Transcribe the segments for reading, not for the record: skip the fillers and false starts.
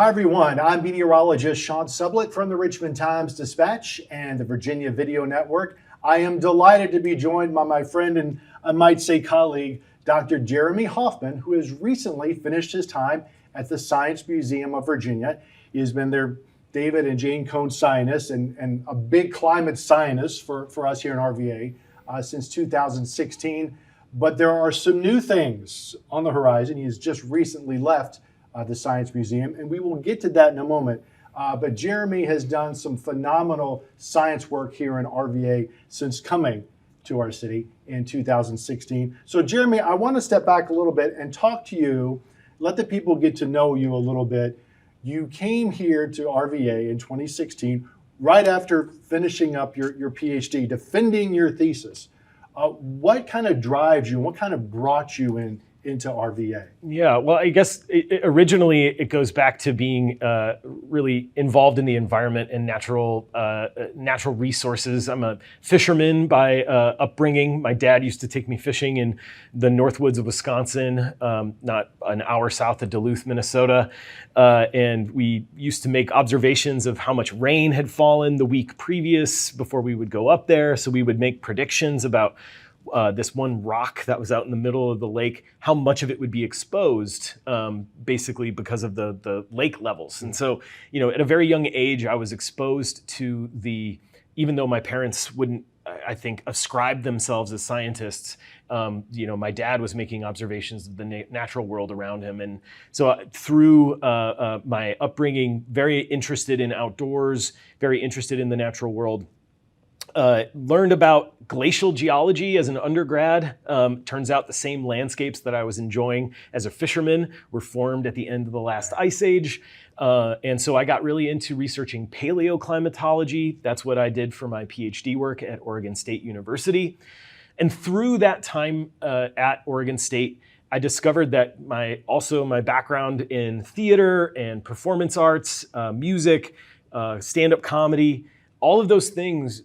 Hi, everyone. I'm meteorologist Sean Sublett from the Richmond Times-Dispatch and the Virginia Video Network. I am delighted to be joined by my friend and I might say colleague, Dr. Jeremy Hoffman, who has recently finished his time at the Science Museum of Virginia. He has been their David and Jane Cone scientist and a big climate scientist for us here in RVA since 2016. But there are some new things on the horizon. He has just recently left the Science Museum, and we will get to that in a moment. But Jeremy has done some phenomenal science work here in RVA since coming to our city in 2016. So Jeremy, I want to step back a little bit and talk to you, let the people get to know you a little bit. You came here to RVA in 2016, right after finishing up your PhD, defending your thesis. What kind of drives you, what kind of brought you into RVA? Yeah, well, I guess originally it goes back to being really involved in the environment and natural resources. I'm a fisherman by upbringing. My dad used to take me fishing in the north woods of Wisconsin, not an hour south of Duluth, Minnesota. And we used to make observations of how much rain had fallen the week previous before we would go up there. So we would make predictions about this one rock that was out in the middle of the lake, how much of it would be exposed, basically because of the lake levels. And so, at a very young age, I was exposed to even though my parents wouldn't, I think, ascribe themselves as scientists, my dad was making observations of the natural world around him. And so through my upbringing, very interested in outdoors, very interested in the natural world. Learned about glacial geology as an undergrad. Turns out the same landscapes that I was enjoying as a fisherman were formed at the end of the last ice age. And so I got really into researching paleoclimatology. That's what I did for my PhD work at Oregon State University. And through that time at Oregon State, I discovered that my background in theater and performance arts, music, stand-up comedy, all of those things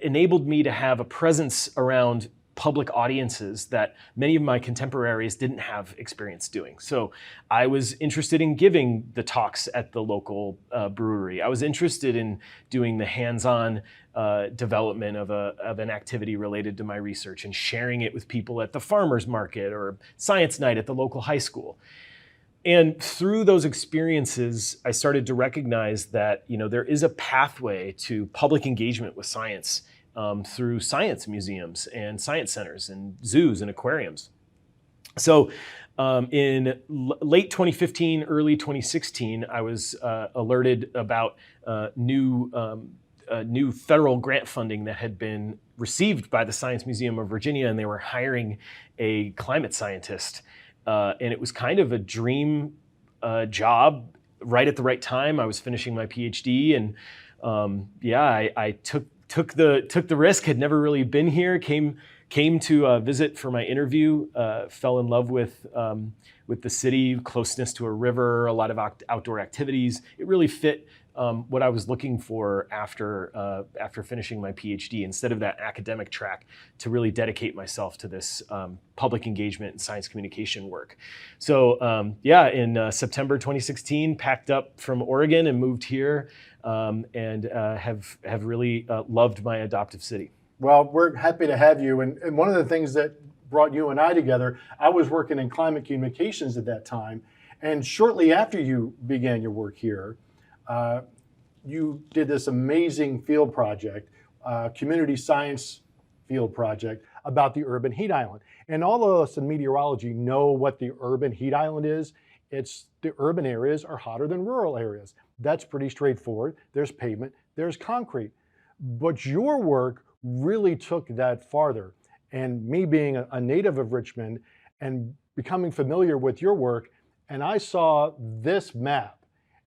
enabled me to have a presence around public audiences that many of my contemporaries didn't have experience doing. So I was interested in giving the talks at the local brewery. I was interested in doing the hands-on development of an activity related to my research and sharing it with people at the farmers market or science night at the local high school. And through those experiences, I started to recognize that there is a pathway to public engagement with science through science museums and science centers and zoos and aquariums. So in late 2015, early 2016, I was alerted about new federal grant funding that had been received by the Science Museum of Virginia, and they were hiring a climate scientist. And it was kind of a dream job right at the right time. I was finishing my PhD, and I took the risk. Had never really been here. Came to visit for my interview. Fell in love with the city, closeness to a river, a lot of outdoor activities. It really fit what I was looking for after finishing my PhD, instead of that academic track, to really dedicate myself to this public engagement and science communication work. So in September 2016, packed up from Oregon and moved here, and have really loved my adoptive city. Well, we're happy to have you. And one of the things that brought you and I together, I was working in climate communications at that time. And shortly after you began your work here, you did this amazing field project, community science field project about the urban heat island. And all of us in meteorology know what the urban heat island is. It's the urban areas are hotter than rural areas. That's pretty straightforward. There's pavement, there's concrete. But your work really took that farther. And me being a native of Richmond and becoming familiar with your work, and I saw this map,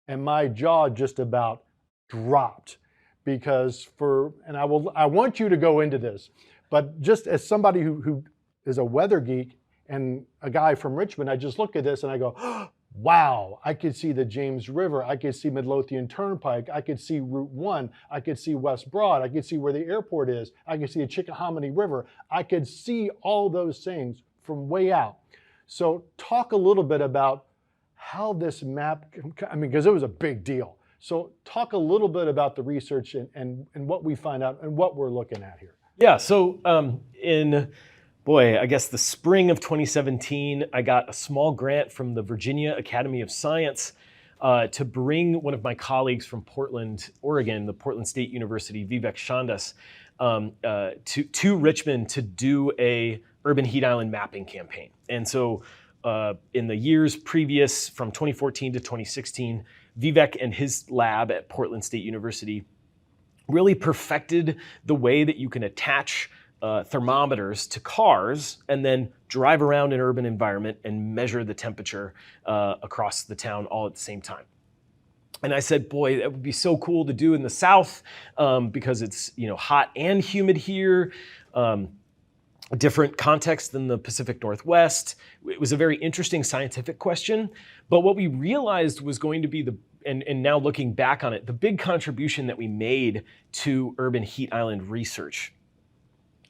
and my jaw just about dropped, because I want you to go into this, but just as somebody who is a weather geek and a guy from Richmond, I just look at this and I go, oh, wow, I could see the James River, I could see Midlothian Turnpike, I could see Route 1, I could see West Broad, I could see where the airport is, I could see the Chickahominy River, I could see all those things from way out. So talk a little bit about how this map, I mean, because it was a big deal. So talk a little bit about the research and what we find out and what we're looking at here. Yeah, so I guess the spring of 2017, I got a small grant from the Virginia Academy of Science to bring one of my colleagues from Portland, Oregon, the Portland State University, Vivek Chandas, to Richmond to do a urban heat island mapping campaign. And so in the years previous, from 2014 to 2016, Vivek and his lab at Portland State University really perfected the way that you can attach thermometers to cars and then drive around an urban environment and measure the temperature across the town all at the same time. And I said, boy, that would be so cool to do in the South because it's hot and humid here, a different context than the Pacific Northwest. It was a very interesting scientific question, but what we realized was going to be and now looking back on it, the big contribution that we made to urban heat island research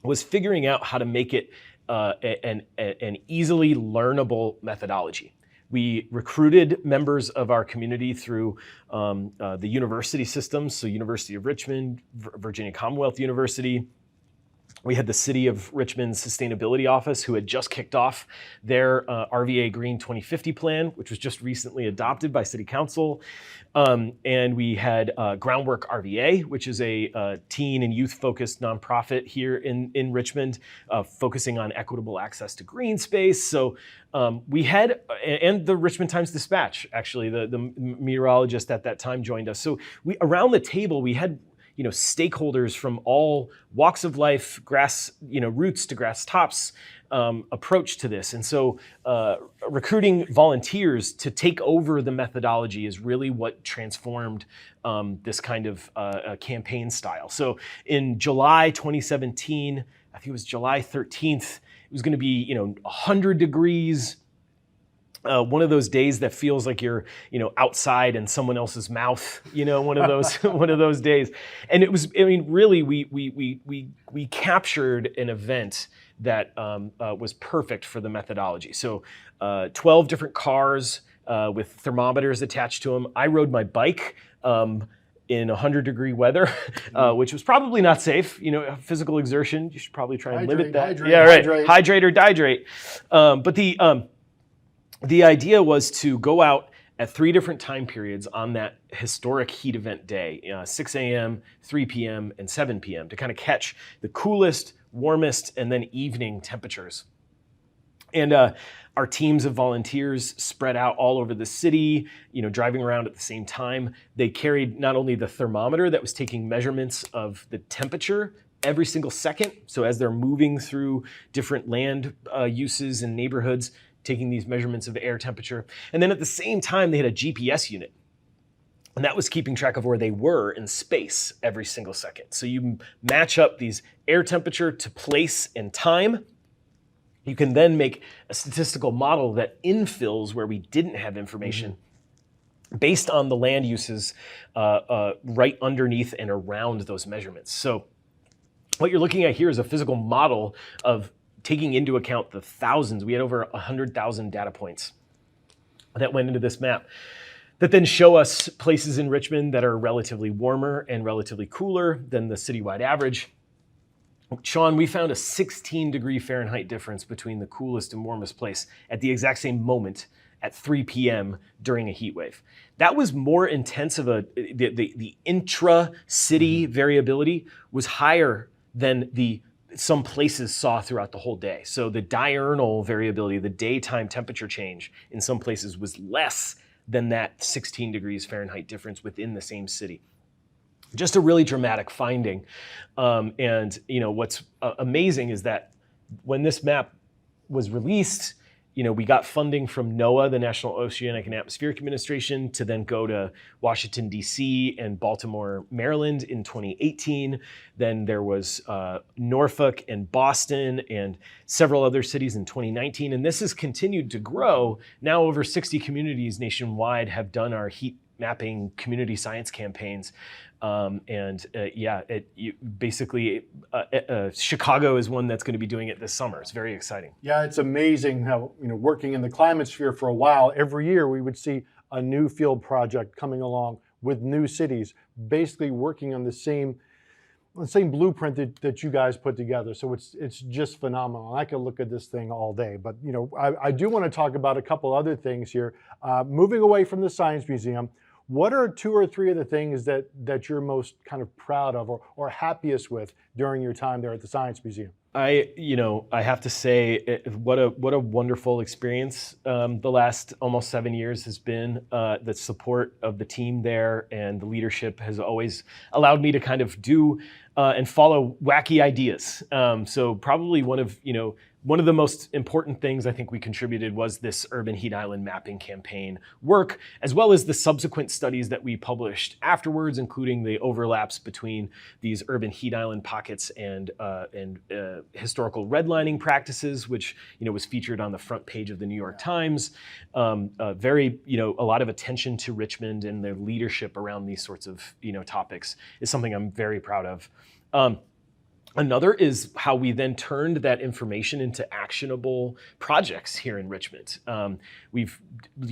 was figuring out how to make it an easily learnable methodology. We recruited members of our community through the university systems, so University of Richmond, Virginia Commonwealth University. We had the City of Richmond's Sustainability Office, who had just kicked off their RVA Green 2050 plan, which was just recently adopted by City Council. And we had Groundwork RVA, which is a teen and youth-focused nonprofit here in Richmond, focusing on equitable access to green space. So we had, and the Richmond Times-Dispatch, actually, the meteorologist at that time joined us. So around the table, we had stakeholders from all walks of life, roots to grass tops approach to this. And so recruiting volunteers to take over the methodology is really what transformed this kind of campaign style. So in July 2017, I think it was July 13th, it was going to be 100 degrees. One of those days that feels like you're, outside in someone else's mouth, one of those days. And it was, really, we captured an event that was perfect for the methodology. So 12 different cars with thermometers attached to them. I rode my bike in 100-degree weather, which was probably not safe. Physical exertion, you should probably try and limit that. Hydrate or dihydrate. But the idea was to go out at 3 different time periods on that historic heat event day, 6 a.m., 3 p.m., and 7 p.m. to kind of catch the coolest, warmest, and then evening temperatures. And our teams of volunteers spread out all over the city, driving around at the same time. They carried not only the thermometer that was taking measurements of the temperature every single second, so as they're moving through different land uses and neighborhoods, taking these measurements of air temperature. And then at the same time, they had a GPS unit. And that was keeping track of where they were in space every single second. So you match up these air temperature to place and time. You can then make a statistical model that infills where we didn't have information based on the land uses right underneath and around those measurements. So what you're looking at here is a physical model of taking into account the thousands. We had over 100,000 data points that went into this map that then show us places in Richmond that are relatively warmer and relatively cooler than the citywide average. Sean, we found a 16-degree Fahrenheit difference between the coolest and warmest place at the exact same moment at 3 p.m. during a heat wave. That was more intense of the intra-city variability was higher than some places saw throughout the whole day. So the diurnal variability, the daytime temperature change in some places was less than that 16 degrees Fahrenheit difference within the same city. Just a really dramatic finding. And what's amazing is that when this map was released, we got funding from NOAA, the National Oceanic and Atmospheric Administration, to then go to Washington, D.C. and Baltimore, Maryland in 2018. Then there was Norfolk and Boston and several other cities in 2019. And this has continued to grow. Now over 60 communities nationwide have done our heat mapping community science campaigns. Chicago is one that's going to be doing it this summer. It's very exciting. Yeah, it's amazing how, working in the climate sphere for a while, every year we would see a new field project coming along with new cities, basically working on the same blueprint that you guys put together. So it's just phenomenal. I could look at this thing all day, but I do want to talk about a couple other things here. Moving away from the Science Museum, what are 2 or 3 of the things that you're most kind of proud of or happiest with during your time there at the Science Museum? I have to say, what a wonderful experience the last almost 7 years has been. The support of the team there and the leadership has always allowed me to kind of do and follow wacky ideas. So probably one of the most important things I think we contributed was this urban heat island mapping campaign work, as well as the subsequent studies that we published afterwards, including the overlaps between these urban heat island pockets and historical redlining practices, which was featured on the front page of the New York Times. A lot of attention to Richmond and their leadership around these sorts of topics is something I'm very proud of. Another is how we then turned that information into actionable projects here in Richmond. We've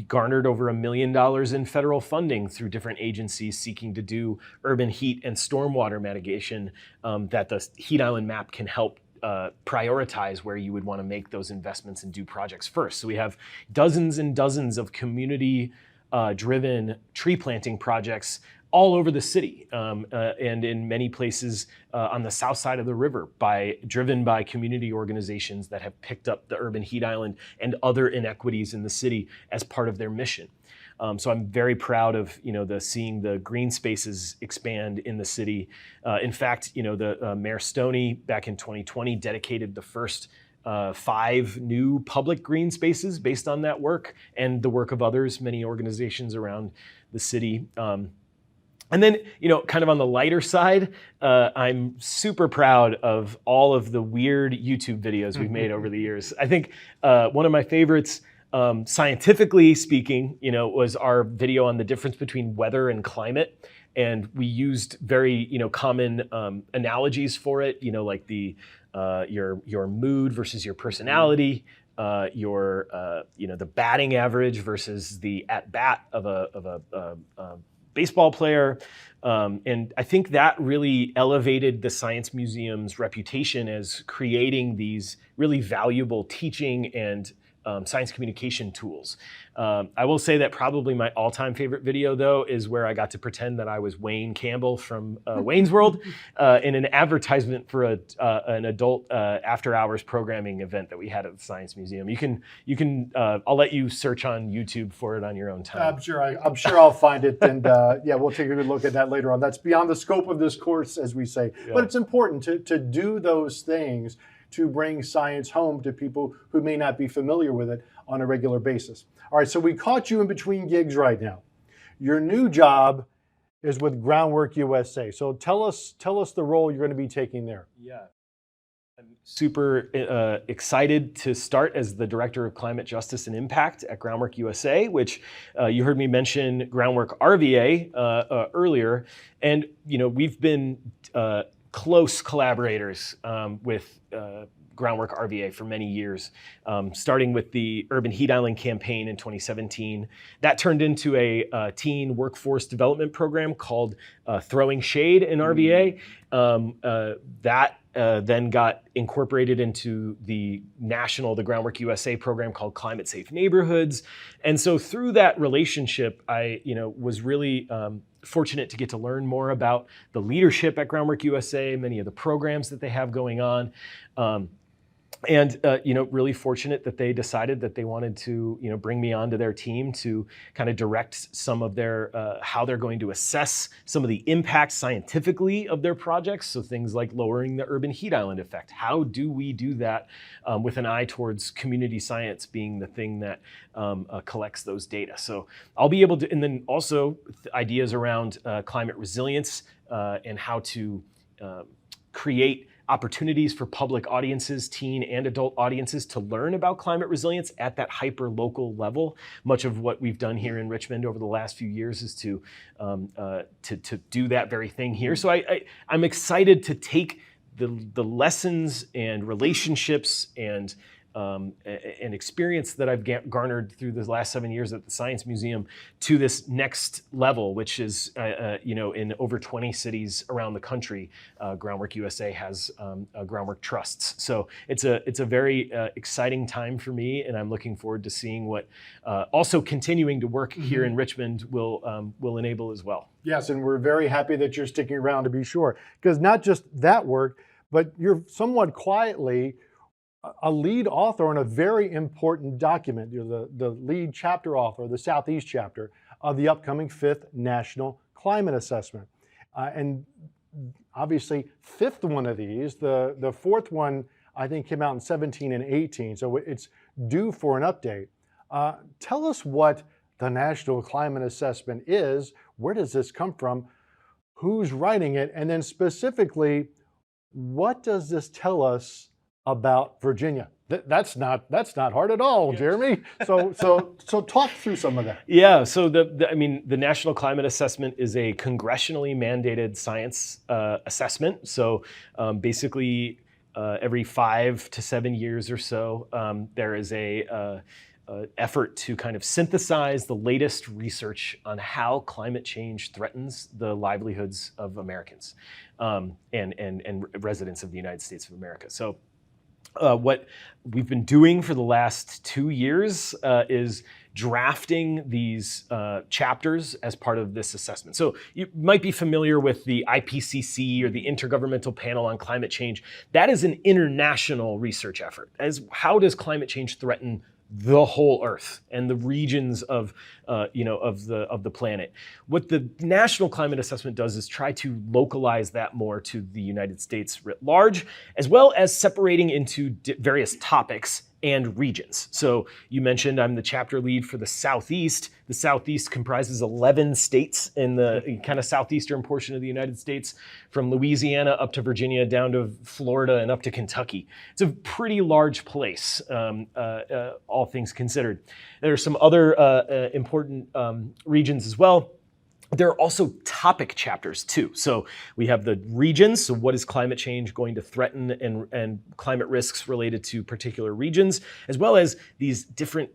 garnered over $1 million in federal funding through different agencies seeking to do urban heat and stormwater mitigation that the Heat Island map can help prioritize where you would want to make those investments and do projects first. So we have dozens and dozens of community driven tree planting projects all over the city, and in many places on the south side of the river, driven by community organizations that have picked up the urban heat island and other inequities in the city as part of their mission. So I'm very proud of seeing the green spaces expand in the city. In fact, the Mayor Stoney back in 2020 dedicated the first 5 new public green spaces based on that work and the work of others, many organizations around the city. And then, kind of on the lighter side, I'm super proud of all of the weird YouTube videos we've made over the years. I think one of my favorites, scientifically speaking, was our video on the difference between weather and climate. And we used very, common analogies for it, like your mood versus your personality, the batting average versus the at bat of a baseball player. And I think that really elevated the Science Museum's reputation as creating these really valuable teaching and science communication tools. I will say that probably my all-time favorite video, though, is where I got to pretend that I was Wayne Campbell from Wayne's World in an advertisement for an adult after-hours programming event that we had at the Science Museum. You can. I'll let you search on YouTube for it on your own time. I'm sure I'll find it, and we'll take a good look at that later on. That's beyond the scope of this course, as we say, but it's important to do those things to bring science home to people who may not be familiar with it on a regular basis. All right, so we caught you in between gigs right now. Your new job is with Groundwork USA. So tell us the role you're going to be taking there. Yeah. I'm super excited to start as the Director of Climate Justice and Impact at Groundwork USA, which you heard me mention Groundwork RVA earlier. And, we've been close collaborators with Groundwork RVA for many years, starting with the Urban Heat Island campaign in 2017. That turned into a teen workforce development program called Throwing Shade in RVA. That then got incorporated into the Groundwork USA program called Climate Safe Neighborhoods. And so through that relationship, I was really fortunate to get to learn more about the leadership at Groundwork USA, many of the programs that they have going on. And really fortunate that they decided that they wanted to bring me onto their team to kind of direct some of their how they're going to assess some of the impacts scientifically of their projects. So things like lowering the urban heat island effect. How do we do that with an eye towards community science being the thing that collects those data? So I'll be able to, and then also ideas around climate resilience and how to create opportunities for public audiences, teen and adult audiences, to learn about climate resilience at that hyper-local level. Much of what we've done here in Richmond over the last few years is to do that very thing here. So I'm excited to take the lessons and relationships and experience that I've garnered through the last 7 years at the Science Museum to this next level, which is, in over 20 cities around the country, Groundwork USA has groundwork trusts. So it's a very exciting time for me, and I'm looking forward to seeing what also continuing to work here in Richmond will enable as well. Yes, and we're very happy that you're sticking around, to be sure, because not just that work, but you're somewhat quietly a lead author on a very important document. You're the lead chapter author, the Southeast chapter of the upcoming 5th National Climate Assessment. And obviously, 5th one of these, the 4th one, I think, came out in 17 and 18, so it's due for an update. Tell us what the National Climate Assessment is, where does this come from, who's writing it, and then specifically, what does this tell us about Virginia? That's not hard at all, yes. Jeremy. So talk through some of that. Yeah. So the National Climate Assessment is a congressionally mandated science assessment. So basically, every 5 to 7 years or so, there is a effort to kind of synthesize the latest research on how climate change threatens the livelihoods of Americans and residents of the United States of America. So what we've been doing for the last 2 years is drafting these chapters as part of this assessment. So you might be familiar with the IPCC, or the Intergovernmental Panel on Climate Change. That is an international research effort. As how does climate change threaten the whole Earth and the regions of the planet? What the National Climate Assessment does is try to localize that more to the United States writ large, as well as separating into various topics and regions. So you mentioned I'm the chapter lead for the Southeast. The Southeast comprises 11 states in the kind of southeastern portion of the United States, from Louisiana up to Virginia, down to Florida, and up to Kentucky. It's a pretty large place, all things considered. There are some other important regions as well. There are also topic chapters too. So we have the regions. So what is climate change going to threaten, and climate risks related to particular regions, as well as these different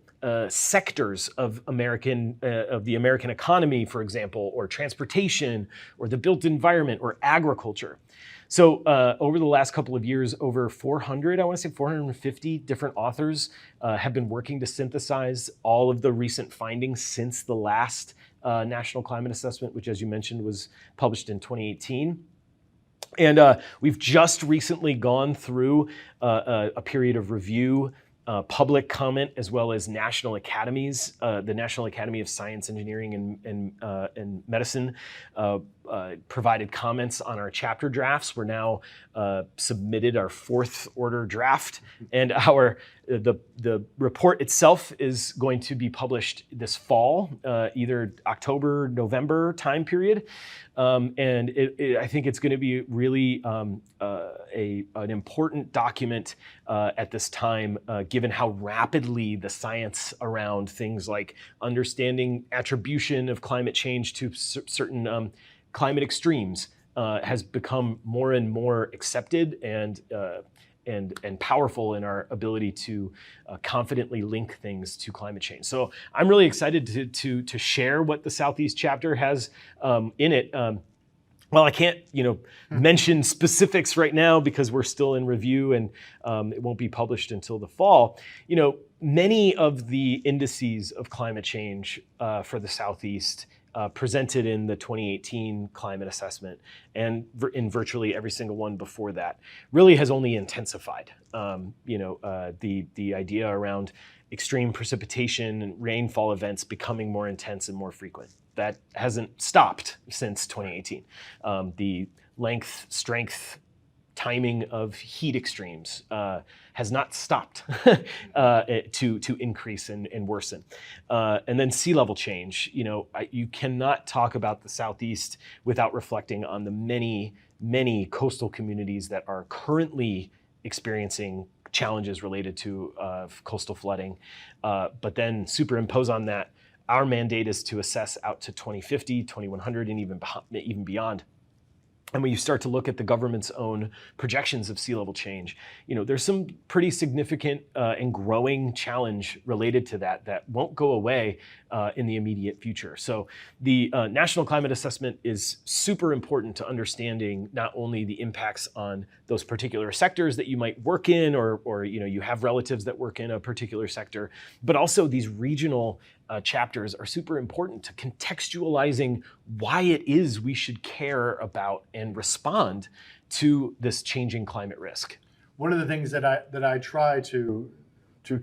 sectors of the American economy, for example, or transportation, or the built environment, or agriculture. So over the last couple of years, over 450 different authors have been working to synthesize all of the recent findings since the last National Climate Assessment, which, as you mentioned, was published in 2018. And we've just recently gone through a period of review, public comment, as well as national academies. The National Academy of Science, Engineering, and Medicine provided comments on our chapter drafts. We're now submitted our 4th order draft, and the report itself is going to be published this fall, either October, November time period. And I think it's going to be really an important document at this time, given how rapidly the science around things like understanding attribution of climate change to certain climate extremes has become more and more accepted and powerful in our ability to confidently link things to climate change. So I'm really excited to share what the Southeast chapter has in it. Well, I can't, mention specifics right now because we're still in review, and it won't be published until the fall. Many of the indices of climate change for the Southeast presented in the 2018 climate assessment, and in virtually every single one before that, really has only intensified. The idea around extreme precipitation and rainfall events becoming more intense and more frequent. That hasn't stopped since 2018. The length, strength, timing of heat extremes has not stopped to increase and worsen. And then sea level change. You cannot talk about the Southeast without reflecting on the many coastal communities that are currently experiencing challenges related to coastal flooding. But then superimpose on that, our mandate is to assess out to 2050, 2100, and even beyond. And when you start to look at the government's own projections of sea level change, there's some pretty significant and growing challenge related to that won't go away in the immediate future. So the National Climate Assessment is super important to understanding not only the impacts on those particular sectors that you might work in, or you have relatives that work in a particular sector, but also these regional chapters are super important to contextualizing why it is we should care about and respond to this changing climate risk. One of the things that I try to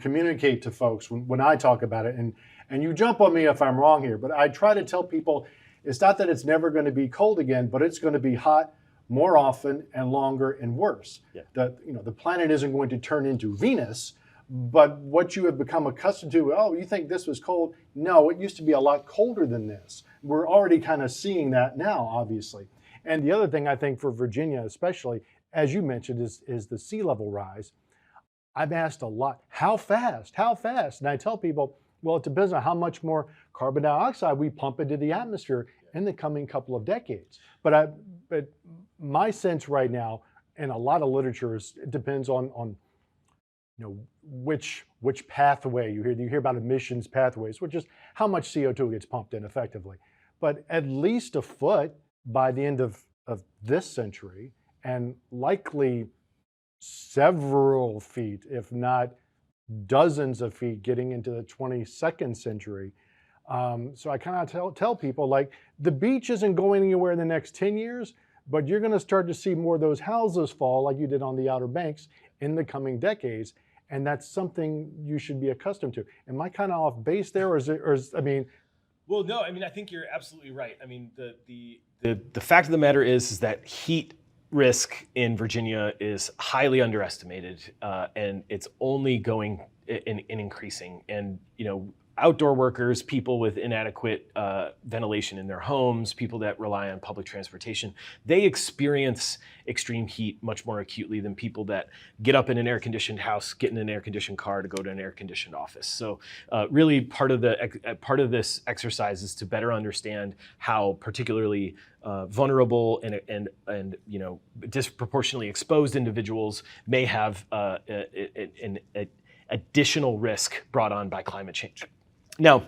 communicate to folks when I talk about it, and you jump on me if I'm wrong here, but I try to tell people it's not that it's never going to be cold again, but it's going to be hot more often and longer and worse. Yeah. The planet isn't going to turn into Venus. But what you have become accustomed to, you think this was cold? No, it used to be a lot colder than this. We're already kind of seeing that now, obviously. And the other thing I think for Virginia especially, as you mentioned, is the sea level rise. I've asked a lot, how fast? And I tell people, well, it depends on how much more carbon dioxide we pump into the atmosphere in the coming couple of decades. But my sense right now, and a lot of literature, it depends on which pathway you hear about emissions pathways, which is how much CO2 gets pumped in effectively. But at least a foot by the end of this century, and likely several feet, if not dozens of feet, getting into the 22nd century. So I kind of tell people, like, the beach isn't going anywhere in the next 10 years, but you're going to start to see more of those houses fall like you did on the Outer Banks in the coming decades. And that's something you should be accustomed to. Am I kind of off base there, Well, no, I think you're absolutely right. The fact of the matter is that heat risk in Virginia is highly underestimated, and it's only going in increasing. And outdoor workers, people with inadequate ventilation in their homes, people that rely on public transportation, they experience extreme heat much more acutely than people that get up in an air-conditioned house, get in an air-conditioned car to go to an air-conditioned office. So really part of this exercise is to better understand how particularly vulnerable and disproportionately exposed individuals may have an additional risk brought on by climate change. Now,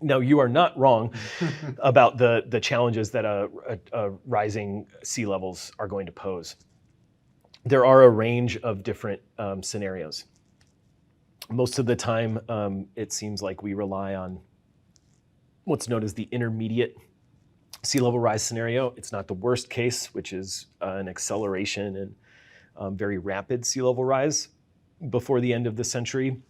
you are not wrong about the challenges that rising sea levels are going to pose. There are a range of different scenarios. Most of the time, it seems like we rely on what's known as the intermediate sea level rise scenario. It's not the worst case, which is an acceleration and very rapid sea level rise before the end of the century.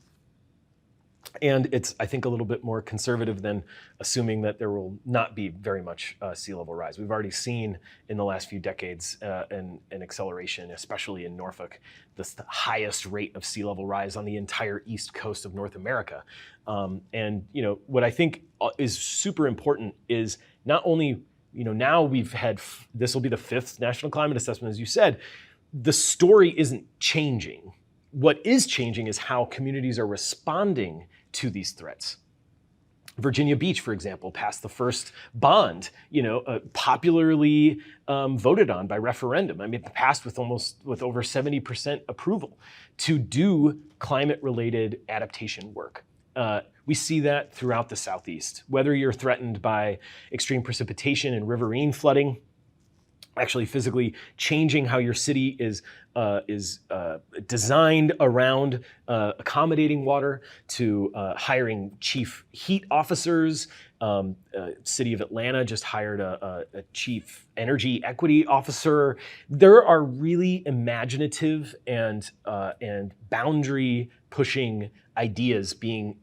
And it's, I think, a little bit more conservative than assuming that there will not be very much sea level rise. We've already seen in the last few decades an acceleration, especially in Norfolk, the highest rate of sea level rise on the entire east coast of North America. And what I think is super important is not only, now we've had, this will be the 5th National Climate Assessment, as you said, the story isn't changing. What is changing is how communities are responding to these threats. Virginia Beach, for example, passed the first bond, popularly voted on by referendum. It passed with over 70% approval to do climate-related adaptation work. We see that throughout the Southeast. Whether you're threatened by extreme precipitation and riverine flooding, actually physically changing how your city is designed around accommodating water, to hiring chief heat officers. City of Atlanta just hired a chief energy equity officer. There are really imaginative and boundary pushing ideas being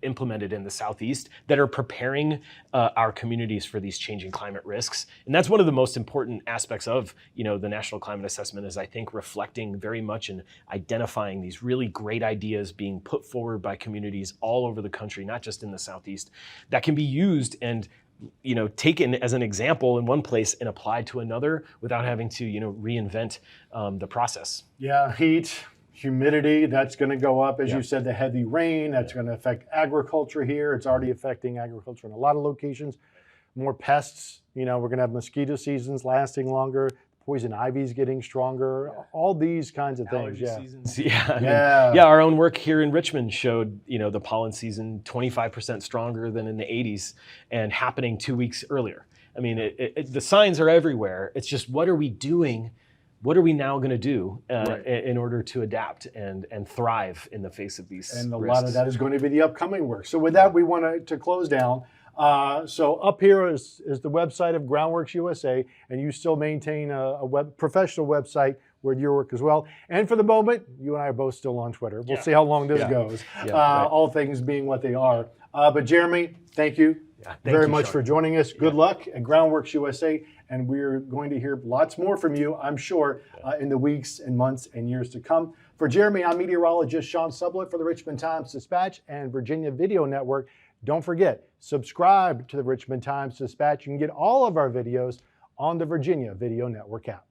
implemented in the Southeast that are preparing our communities for these changing climate risks. And that's one of the most important aspects of the National Climate Assessment, is I think reflecting very much and identifying these really great ideas being put forward by communities all over the country, not just in the Southeast, that can be used and taken as an example in one place and applied to another without having to reinvent the process. Yeah, heat, humidity, that's going to go up. As you said, the heavy rain, that's going to affect agriculture here. It's already affecting agriculture in a lot of locations. More pests, we're going to have mosquito seasons lasting longer. Poison ivy's getting stronger. All these kinds of things. Seasons. Our own work here in Richmond showed the pollen season 25% stronger than in the 80s and happening 2 weeks earlier. I mean, the signs are everywhere. It's just, what are we doing? What are we now going to do in order to adapt and thrive in the face of these And a risks? lot of that is going to be the upcoming work. So with that, we want to close down. So up here is the website of Groundworks USA, and you still maintain a professional website where your work as well. And for the moment, you and I are both still on Twitter. We'll see how long this goes, all things being what they are. But Jeremy, thank you very much for joining us. Good luck at Groundworks USA, and we're going to hear lots more from you, I'm sure, in the weeks and months and years to come. For Jeremy, I'm meteorologist Sean Sublett for the Richmond Times-Dispatch and Virginia Video Network. Don't forget, subscribe to the Richmond Times-Dispatch. You can get all of our videos on the Virginia Video Network app.